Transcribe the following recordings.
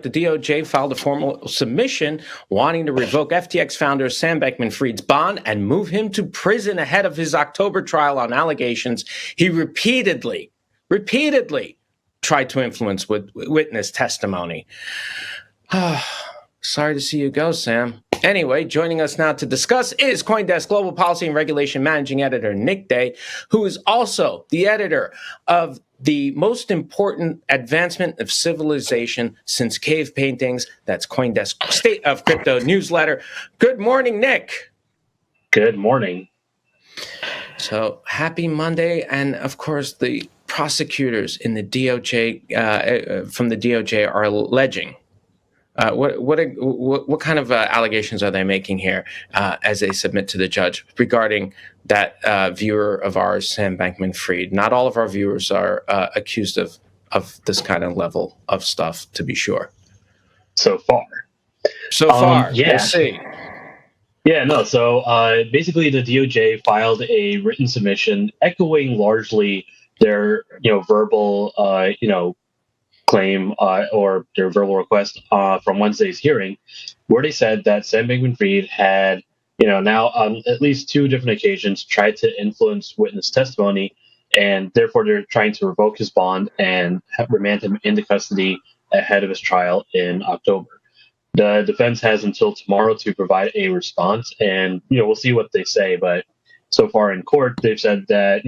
The DOJ filed a formal submission wanting to revoke FTX founder Sam Bankman-Fried's bond and move him to prison ahead of his October trial on allegations he repeatedly tried to influence with witness testimony. Sorry to see you go, Sam. Anyway, joining us now to discuss is CoinDesk Global Policy and Regulation Managing Editor Nick Day, who is also the editor of the most important advancement of civilization since cave paintings. That's CoinDesk State of Crypto newsletter. Good morning, Nick. Good morning. So happy Monday. And of course, the prosecutors in the DOJ, from the DOJ are alleging. What kind of allegations are they making here as they submit to the judge regarding that viewer of ours, Sam Bankman-Fried? Not all of our viewers are accused of this kind of level of stuff, to be sure. So far, yeah. We'll see. Yeah, no. So basically, the DOJ filed a written submission echoing largely their verbal claim or their verbal request from Wednesday's hearing, where they said that Sam Bankman-Fried had, now on at least two different occasions tried to influence witness testimony, and therefore they're trying to revoke his bond and remand him into custody ahead of his trial in October. The defense has until tomorrow to provide a response, and we'll see what they say. But so far in court, they've said that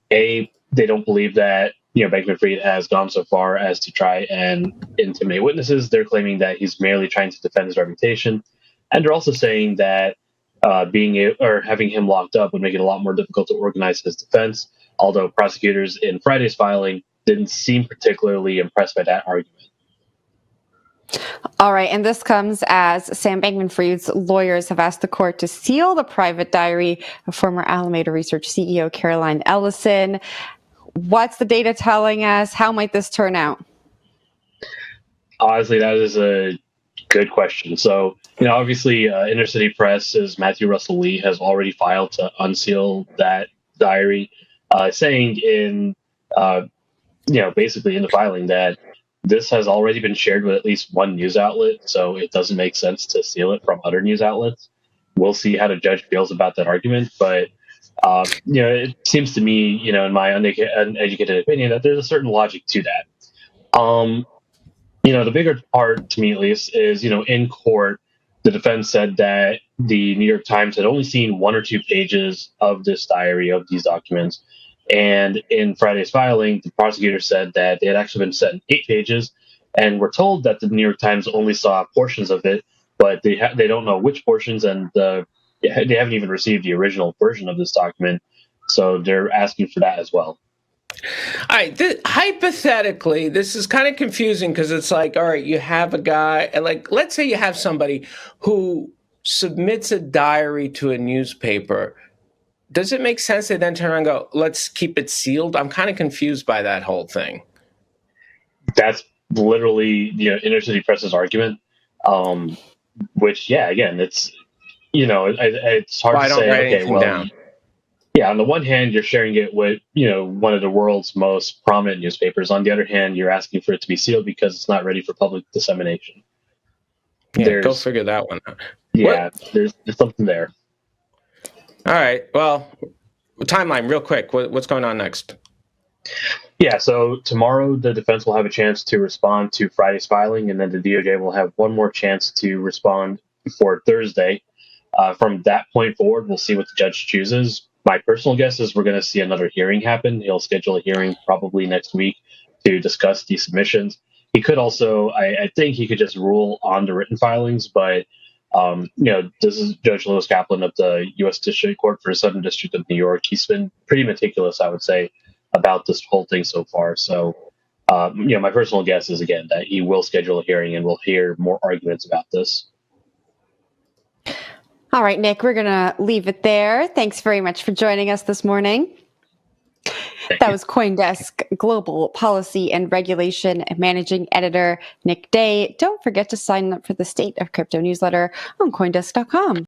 they don't believe that Bankman-Fried has gone so far as to try and intimidate witnesses. They're claiming that he's merely trying to defend his reputation. And they're also saying that having him locked up would make it a lot more difficult to organize his defense, although prosecutors in Friday's filing didn't seem particularly impressed by that argument. All right, and this comes as Sam Bankman-Fried's lawyers have asked the court to seal the private diary of former Alameda Research CEO Caroline Ellison. What's the data telling us? How might this turn out? Honestly, that is a good question. So, obviously, Inner City Press's Matthew Russell Lee has already filed to unseal that diary, saying basically in the filing that this has already been shared with at least one news outlet, so it doesn't make sense to seal it from other news outlets. We'll see how the judge feels about that argument, but it seems to me, in my uneducated opinion, that there's a certain logic to that. The bigger part, to me at least, is, in court, the defense said that the New York Times had only seen one or two pages of this diary, of these documents. And in Friday's filing, the prosecutor said that they had actually been sent 8 pages, and we're told that the New York Times only saw portions of it, but they don't know which portions, and they haven't even received the original version of this document, so they're asking for that as well. All right, hypothetically, this is kind of confusing because it's like, all right, you have a guy, like, let's say you have somebody who submits a diary to a newspaper. Does it make sense to then turn around and go, let's keep it sealed? I'm kind of confused by that whole thing. That's literally, Inner City Press's argument, which, again, it's, it's hard to say, okay, well, down. Yeah, on the one hand, you're sharing it with, one of the world's most prominent newspapers. On the other hand, you're asking for it to be sealed because it's not ready for public dissemination. Yeah, go figure that one out. Yeah, there's something there. All right. Well, timeline real quick. What's going on next? Yeah. So tomorrow the defense will have a chance to respond to Friday's filing, and then the DOJ will have one more chance to respond before Thursday. From that point forward, we'll see what the judge chooses. My personal guess is we're going to see another hearing happen. He'll schedule a hearing probably next week to discuss these submissions. He could also, I think he could just rule on the written filings, but this is Judge Lewis Kaplan of the U.S. District Court for the Southern District of New York. He's been pretty meticulous, I would say, about this whole thing so far. So, my personal guess is, again, that he will schedule a hearing and we'll hear more arguments about this. All right, Nick, we're going to leave it there. Thanks very much for joining us this morning. That was CoinDesk Global Policy and Regulation Managing Editor Nick Day. Don't forget to sign up for the State of Crypto newsletter on CoinDesk.com.